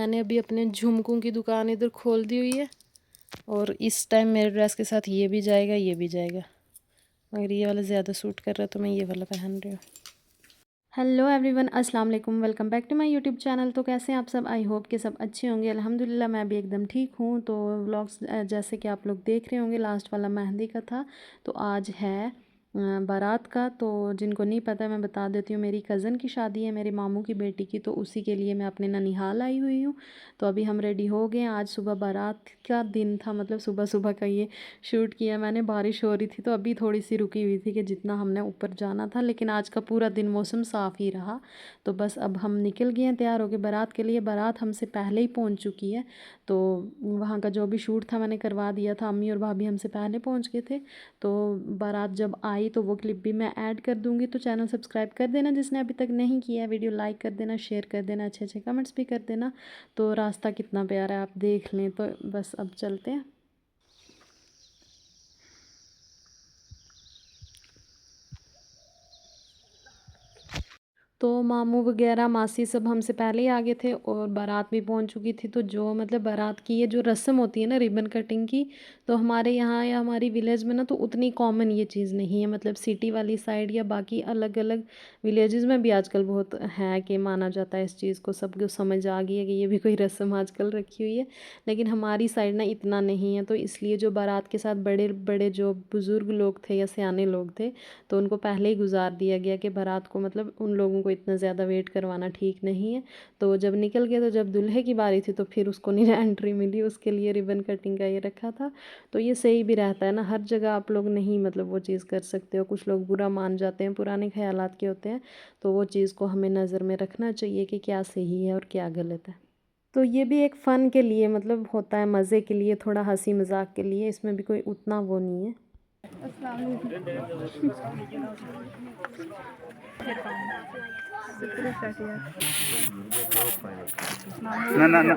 मैंने अभी अपने झुमकों की दुकान इधर खोल दी हुई है और इस टाइम मेरे ड्रेस के साथ ये भी जाएगा, ये भी जाएगा, मगर ये वाला ज़्यादा सूट कर रहा है तो मैं ये वाला पहन रही हूँ। हेलो एवरीवन, अस्सलाम वालेकुम, welcome back to my YouTube channel. तो कैसे हैं आप सब? आई होप कि सब अच्छे होंगे। अल्हम्दुलिल्लाह मैं भी एकदम ठीक हूँ। तो व्लॉग्स जैसे कि आप लोग देख रहे होंगे, लास्ट वाला मेहंदी का था, तो आज है बारात का। तो जिनको नहीं पता मैं बता देती हूँ, मेरी कज़न की शादी है, मेरे मामू की बेटी की, तो उसी के लिए मैं अपने ननिहाल आई हुई हूँ। तो अभी हम रेडी हो गए हैं। आज सुबह बारात का दिन था, मतलब सुबह सुबह का ये शूट किया मैंने। बारिश हो रही थी तो अभी थोड़ी सी रुकी हुई थी कि जितना हमने ऊपर जाना था, लेकिन आज का पूरा दिन मौसम साफ़ ही रहा। तो बस अब हम निकल गए हैं तैयार हो गए बारात के लिए। बारात हमसे पहले ही पहुंच चुकी है, तो वहाँ का जो भी शूट था मैंने करवा दिया था। अम्मी और भाभी हमसे पहले पहुंच गए थे। तो बारात जब आई तो वो क्लिप भी मैं ऐड कर दूँगी। तो चैनल सब्सक्राइब कर देना जिसने अभी तक नहीं किया है, वीडियो लाइक कर देना, शेयर कर देना, अच्छे अच्छे कमेंट्स भी कर देना। तो रास्ता कितना प्यारा है आप देख लें। तो बस अब चलते हैं। तो मामू वगैरह मासी सब हमसे पहले ही आ गए थे और बारात भी पहुंच चुकी थी। तो जो मतलब बारात की ये जो रस्म होती है ना, रिबन कटिंग की, तो हमारे यहाँ या हमारी विलेज में ना तो उतनी कॉमन ये चीज़ नहीं है। मतलब सिटी वाली साइड या बाकी अलग अलग विलेजेस में भी आजकल बहुत है कि माना जाता है इस चीज़ को, सबको समझ आ गई है कि ये भी कोई रस्म आजकल रखी हुई है। लेकिन हमारी साइड ना इतना नहीं है, तो इसलिए जो बारात के साथ बड़े बड़े जो बुज़ुर्ग लोग थे या सियाने लोग थे, तो उनको पहले ही गुजार दिया गया कि बारात को मतलब उन लोगों को इतना ज़्यादा वेट करवाना ठीक नहीं है। तो जब निकल गया, तो जब दूल्हे की बारी थी तो फिर उसको नहीं एंट्री मिली, उसके लिए रिबन कटिंग का ये रखा था। तो ये सही भी रहता है ना, हर जगह आप लोग नहीं मतलब वो चीज़ कर सकते हो। कुछ लोग बुरा मान जाते हैं, पुराने ख्यालात के होते हैं, तो वो चीज़ को हमें नज़र में रखना चाहिए कि क्या सही है और क्या गलत है। तो ये भी एक फ़न के लिए मतलब होता है, मज़े के लिए, थोड़ा हंसी मजाक के लिए, इसमें भी कोई उतना वो नहीं है। ना ना ना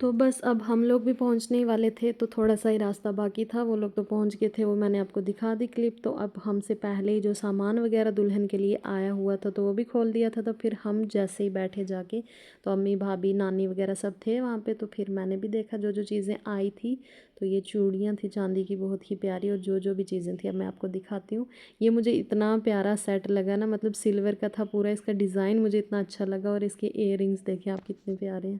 तो बस अब हम लोग भी पहुंचने ही वाले थे, तो थोड़ा सा ही रास्ता बाकी था। वो लोग तो पहुंच गए थे, वो मैंने आपको दिखा दी क्लिप। तो अब हमसे पहले ही जो सामान वगैरह दुल्हन के लिए आया हुआ था तो वो भी खोल दिया था। तो फिर हम जैसे ही बैठे जाके, तो अम्मी भाभी नानी वगैरह सब थे वहाँ पे। तो फिर मैंने भी देखा जो जो चीज़ें आई थी। तो ये चूड़ियाँ थी चांदी की बहुत ही प्यारी, और जो जो भी चीज़ें थी अब मैं आपको दिखाती हूँ। ये मुझे इतना प्यारा सेट लगा ना, मतलब सिल्वर का था पूरा, इसका डिज़ाइन मुझे इतना अच्छा लगा। और इसके इयररिंग्स देखें आप कितने प्यारे हैं।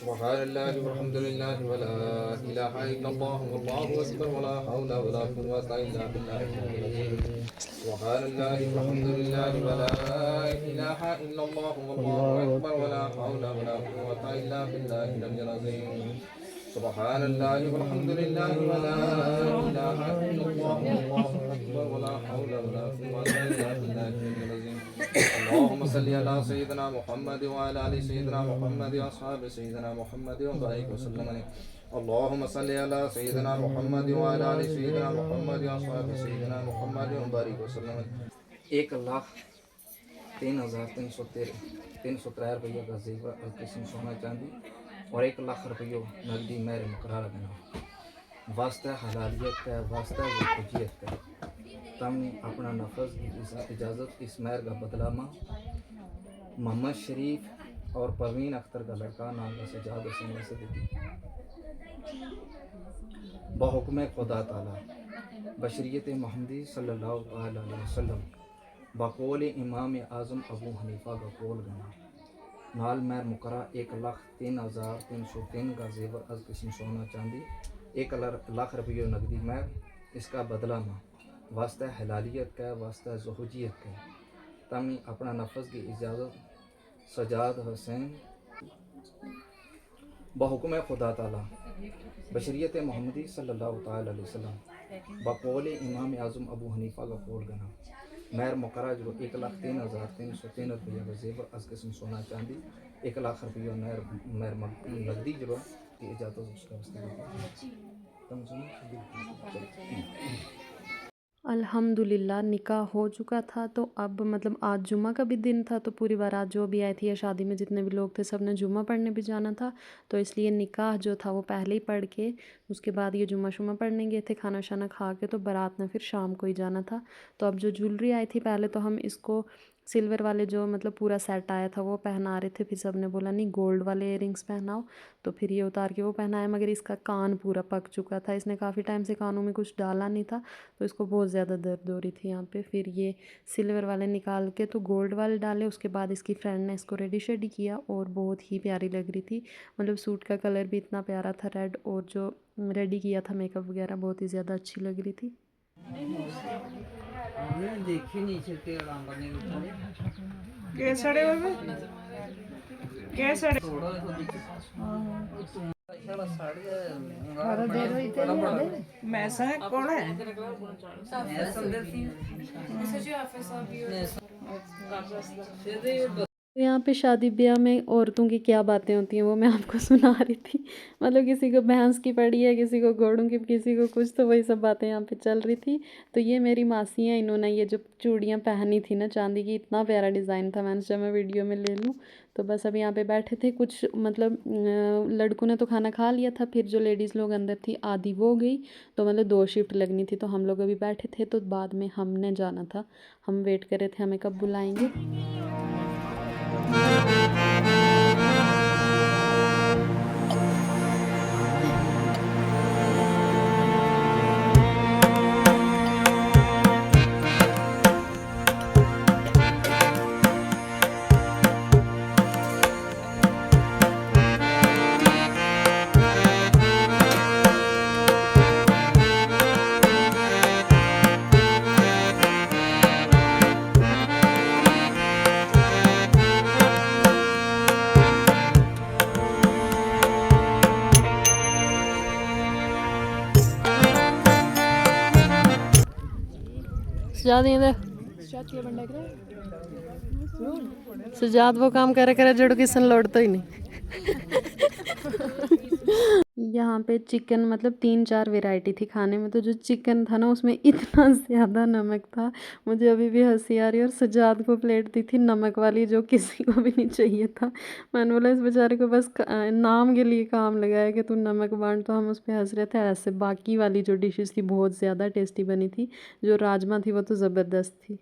सुब्हानल्लाहि वल्हम्दुलिल्लाहि वला इलाहा इल्लल्लाह वल्लाहु अकबर वला हौला वला कुव्वता इल्ला बिल्लाहिल अज़ीम सुब्हानल्लाहि वल्हम्दुलिल्लाहि वला इलाहा इल्लल्लाह वल्लाहु अकबर वला हौला वला कुव्वता इल्ला बिल्लाहिल अज़ीम सुब्हानल्लाहि वल्हम्दुलिल्लाहि वला इलाहा इल्लल्लाह वल्लाहु अकबर वला हौला वला कुव्वता इल्ला बिल्लाहिल अज़ीम अल्लाहुम्मा सल्लि अला सय्यिदिना मुहम्मद व अला आलि सय्यिदिना मुहम्मद व अस्हाबि सय्यिदिना मुहम्मद व बारिक वसल्लम अलैहि अल्लाहुम्मा सल्लि अला सय्यिदिना मुहम्मद व अला आलि सय्यिदिना मुहम्मद व अस्हाबि सय्यिदिना मुहम्मद व बारिक वसल्लम अलैहि 1,03,313 रुपये का जेवर और किस्म सोना चांदी और 1 लाख रुपये नकदी मेहर मुकर्रर देना वास्ता हलालियत का वास्ता वजूदियत का तम अपना नफज इजाज़त इस मेहर का बदला माँ मोहम्मद शरीफ और परवीन अख्तर का लड़का नाम का सजाद हुसैन से दी बहुक्म खुदा ताला बशरियत मोहम्मदी सल्लल्लाहु अलैहि वसल्लम बकौल इमाम आज़म अबू हनीफा का कौल गना नाल मेहर मुकर्रर 1,03,303 का जेवर अज किस्म सोना चांदी 1 लाख रुपये नकदी मेहर इसका बदला माँ वास्ता हलालियत का वास्ता ज़हूजियत का तमी अपना नफज की इजाज़त सजाद हुसैन बहुक्म खुदा ताला बशरियत मोहम्मदी सल्लल्लाहु अलैहि वसल्लम बकौल इमाम आज़म अबू हनीफा का कौल गना मेहर मुकर्रर जो 1,03,303 रुपये का जेवर अज किस्म सोना चांदी 1 लाख रुपये मेहर नकदी जो की इजाज़त उसका अल्हम्दुलिल्लाह निकाह हो चुका था। तो अब मतलब आज जुम्मा का भी दिन था, तो पूरी बारात जो भी आई थी या शादी में जितने भी लोग थे सब ने जुम्मा पढ़ने भी जाना था, तो इसलिए निकाह जो था वो पहले ही पढ़ के उसके बाद ये जुम्मा शुम्मा पढ़ने गए थे, खाना शाना खा के, तो बारात ने फिर शाम को ही जाना था। तो अब जो ज्वेलरी आई थी पहले तो हम इसको सिल्वर वाले जो मतलब पूरा सेट आया था वो पहना रहे थे, फिर सब ने बोला नहीं गोल्ड वाले इयररिंग्स पहनाओ, तो फिर ये उतार के वो पहनाया, मगर इसका कान पूरा पक चुका था, इसने काफ़ी टाइम से कानों में कुछ डाला नहीं था, तो इसको बहुत ज़्यादा दर्द हो रही थी यहाँ पे। फिर ये सिल्वर वाले निकाल के तो गोल्ड वाले डाले, उसके बाद इसकी फ्रेंड ने इसको रेडी शेडी किया और बहुत ही प्यारी लग रही थी, मतलब सूट का कलर भी इतना प्यारा था रेड, और जो रेडी किया था मेकअप वगैरह बहुत ही ज़्यादा अच्छी लग रही थी। देखी नहीं सकते आराम करने कैसड़े हुए कैसड़े मैं संग कौन है तो यहाँ पे शादी ब्याह में औरतों की क्या बातें होती हैं वो मैं आपको सुना रही थी, मतलब किसी को भैंस की पड़ी है, किसी को घोड़ों की, किसी को कुछ, तो वही सब बातें यहाँ पे चल रही थी। तो ये मेरी मासी हैं, इन्होंने ये जो चूड़ियाँ पहनी थी ना चांदी की, इतना प्यारा डिज़ाइन था, मैंने सोचा मैं वीडियो में ले लूँ। तो बस अब यहाँ पे बैठे थे, कुछ मतलब लड़कों ने तो खाना खा लिया था, फिर जो लेडीज़ लोग अंदर थी आधी वो गई, तो मतलब 2 शिफ्ट लगनी थी, तो हम लोग अभी बैठे थे, तो बाद में हमने जाना था, हम वेट कर रहे थे हमें कब बुलाएंगे। सजाद वो काम करे करे जड़ो किसन लौटता ही नहीं। यहाँ पे चिकन मतलब 3-4 वैरायटी थी खाने में, तो जो चिकन था ना उसमें इतना ज़्यादा नमक था, मुझे अभी भी हंसी आ रही है। और सजाद को प्लेट दी थी नमक वाली, जो किसी को भी नहीं चाहिए था। मैंने बोला इस बेचारे को बस नाम के लिए काम लगाया कि तू नमक बांट, तो हम उस पर हंस रहे थे। ऐसे बाकी वाली जो डिशेस थी बहुत ज़्यादा टेस्टी बनी थी, जो राजमा थी वो तो ज़बरदस्त थी।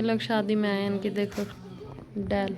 लोग शादी में आए हैं, इनकी देखो डैल।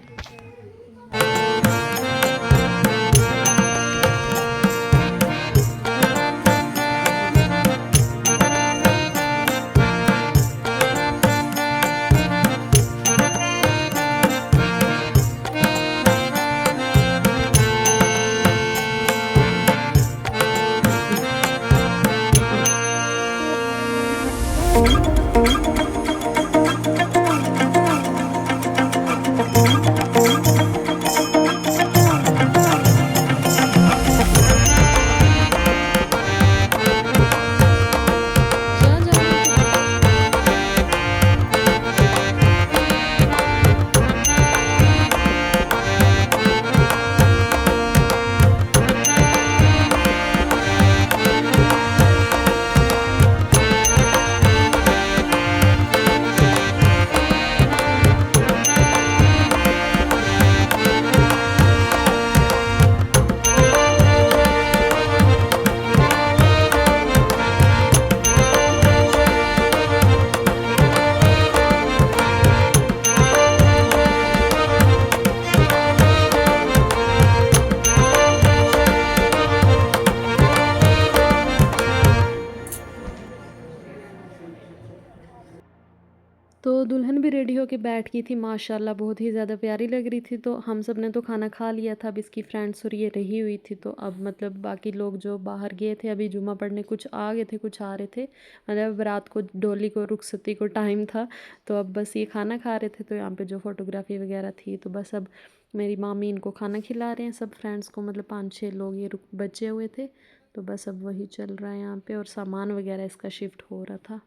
तो दुल्हन भी रेडी होके बैठ गई थी, माशाल्लाह बहुत ही ज़्यादा प्यारी लग रही थी। तो हम सब ने तो खाना खा लिया था, अब इसकी फ्रेंड्स और ये रही हुई थी। तो अब मतलब बाकी लोग जो बाहर गए थे अभी जुमा पढ़ने, कुछ आ गए थे कुछ आ रहे थे, मतलब रात को डोली को रुखसती को टाइम था। तो अब बस ये खाना खा रहे थे। तो यहाँ पे जो फ़ोटोग्राफ़ी वगैरह थी, तो बस अब मेरी मामी इनको खाना खिला रहे हैं सब फ्रेंड्स को, मतलब 5-6 लोग ये बचे हुए थे। तो बस अब वही चल रहा है यहाँ पे, और सामान वगैरह इसका शिफ्ट हो रहा था।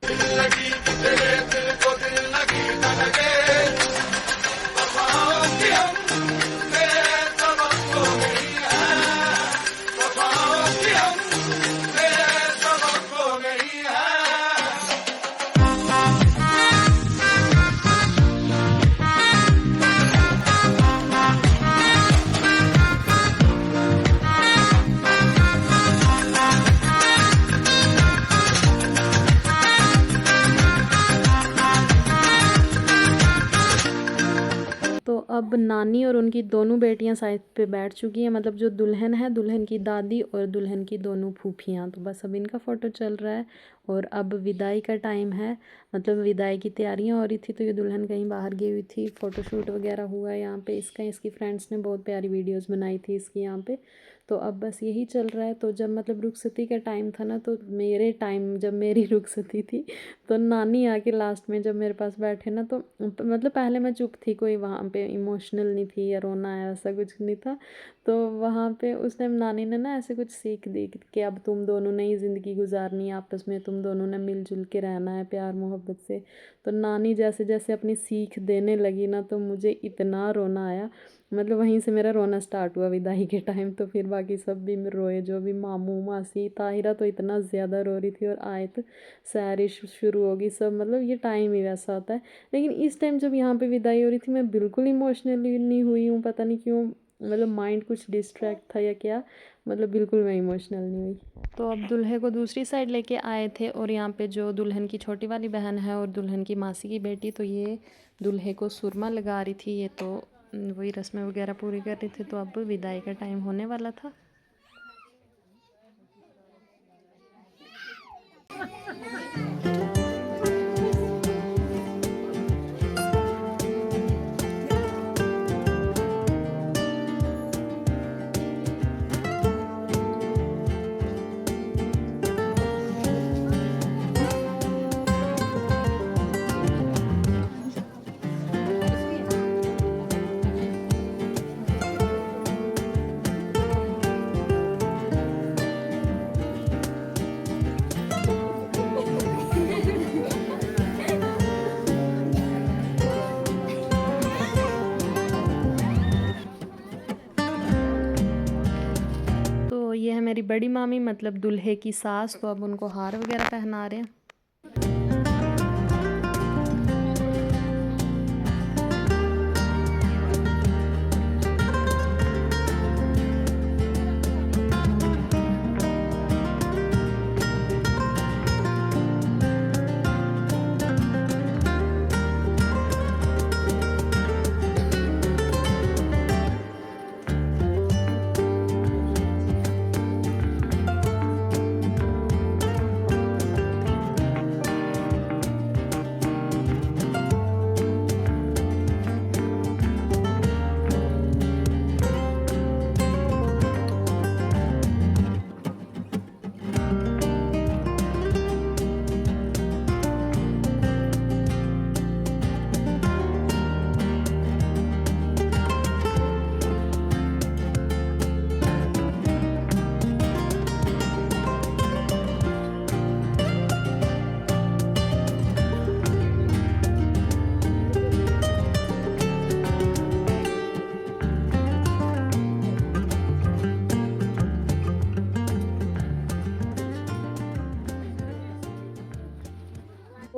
तो अब नानी और उनकी दोनों बेटियां साइड पे बैठ चुकी हैं, मतलब जो दुल्हन है, दुल्हन की दादी और दुल्हन की दोनों फूफियाँ। तो बस अब इनका फ़ोटो चल रहा है और अब विदाई का टाइम है, मतलब विदाई की तैयारियां हो रही थी। तो ये दुल्हन कहीं बाहर गई हुई थी, फ़ोटोशूट वगैरह हुआ है यहाँ पे इसका। इसकी फ्रेंड्स ने बहुत प्यारी वीडियोज़ बनाई थी इसकी यहाँ पे। तो अब बस यही चल रहा है। तो जब मतलब रुखसती का टाइम था ना, तो मेरे टाइम जब मेरी रुखसती थी, तो नानी आके लास्ट में जब मेरे पास बैठे ना, तो मतलब पहले मैं चुप थी, कोई वहाँ पे इमोशनल नहीं थी या रोना है ऐसा कुछ नहीं था। तो वहाँ पे उस टाइम नानी ने ना ऐसे कुछ सीख दी कि अब तुम दोनों ने ही ज़िंदगी गुजारनी है, आपस में तुम दोनों ने मिलजुल के रहना है प्यार मोहब्बत से। तो नानी जैसे जैसे अपनी सीख देने लगी ना, तो मुझे इतना रोना आया, मतलब वहीं से मेरा रोना स्टार्ट हुआ विदाई के टाइम। तो फिर बाकी सब भी रोए, जो भी मामू मासी, ताहिरा तो इतना ज़्यादा रो रही थी, और आयत सैरिश शुरू होगी सब, मतलब ये टाइम ही वैसा होता है। लेकिन इस टाइम जब यहाँ पे विदाई हो रही थी, मैं बिल्कुल इमोशनली नहीं हुई हूँ, पता नहीं क्यों, मतलब माइंड कुछ डिस्ट्रैक्ट था या क्या, मतलब बिल्कुल मैं इमोशनल नहीं हुई। तो अब दूल्हे को दूसरी साइड लेके आए थे, और यहाँ पे जो दुल्हन की छोटी वाली बहन है और दुल्हन की मासी की बेटी, तो ये दूल्हे को सुरमा लगा रही थी, ये तो वही रस्में वगैरह पूरी कर रही थी। तो अब विदाई का टाइम होने वाला था। ये है मेरी बड़ी मामी, मतलब दूल्हे की सास। तो अब उनको हार वगैरह पहना रहे हैं।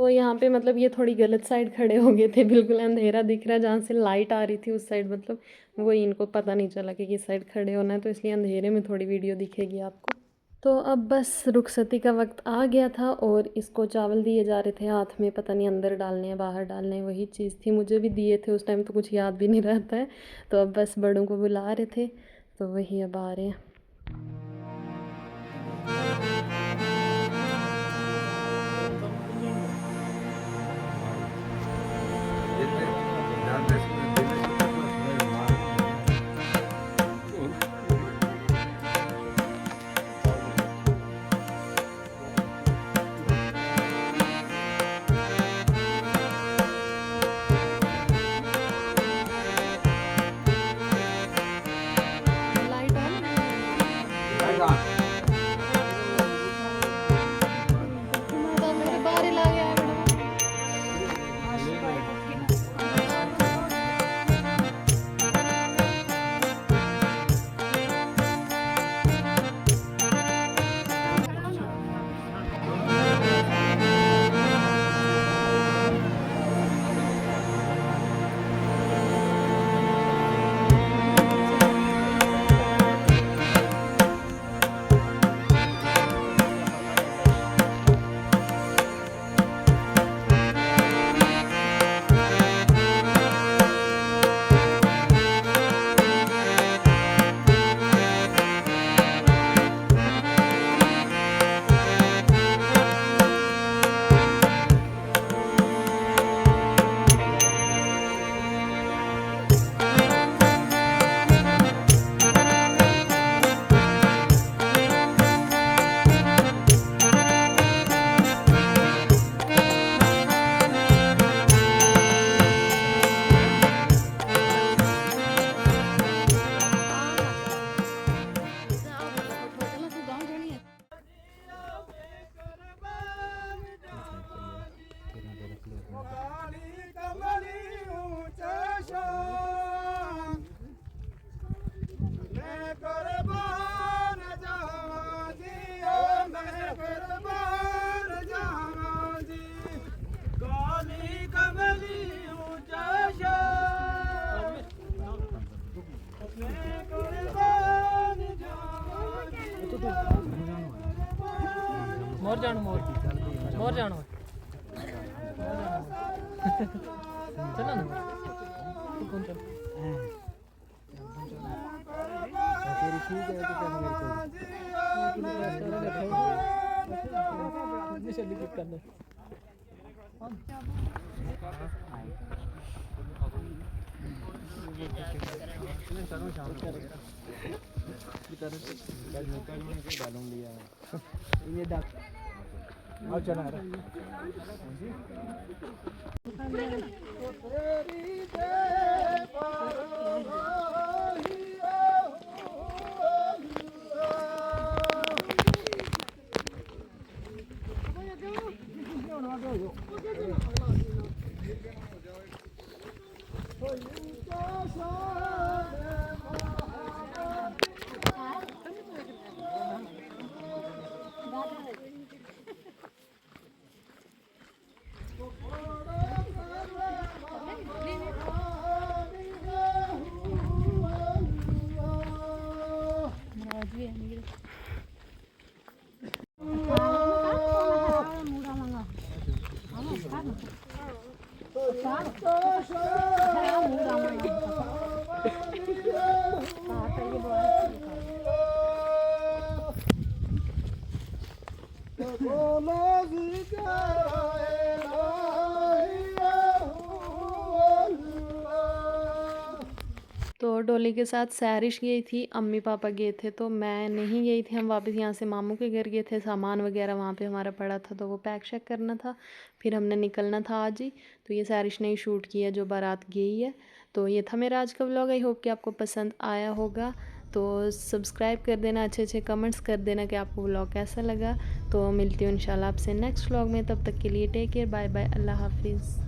तो यहाँ पे मतलब ये थोड़ी गलत साइड खड़े हो गए थे, बिल्कुल अंधेरा दिख रहा है, जहाँ से लाइट आ रही थी उस साइड, मतलब वो इनको पता नहीं चला कि किस साइड खड़े होना है, तो इसलिए अंधेरे में थोड़ी वीडियो दिखेगी आपको। तो अब बस रुखसती का वक्त आ गया था और इसको चावल दिए जा रहे थे हाथ में, पता नहीं अंदर डालने हैं बाहर डालने हैं, वही चीज़ थी। मुझे भी दिए थे उस टाइम, तो कुछ याद भी नहीं रहता है। तो अब बस बड़ों को बुला रहे थे, तो वही अब आ रहे हैं। मोर जान मोर जानो चलो ना कौन चल तेरी ठीक है तो मेरे को लिख कर दो ये डाक आओ चला तो डोली के साथ सैरिश गई थी, अम्मी पापा गए थे, तो मैं नहीं गई थी। हम वापस यहाँ से मामू के घर गए थे, सामान वगैरह वहाँ पे हमारा पड़ा था, तो वो पैक शैक करना था, फिर हमने निकलना था आज ही। तो ये सैरिश ने ही शूट किया जो बारात गई है। तो ये था मेरा आज का व्लॉग। आई होप कि आपको पसंद आया होगा। तो सब्सक्राइब कर देना, अच्छे अच्छे कमेंट्स कर देना कि आपको व्लॉग कैसा लगा। तो मिलती हूँ इंशाल्लाह आपसे नेक्स्ट व्लॉग में। तब तक के लिए टेक केयर, बाय बाय, अल्लाह हाफिज़।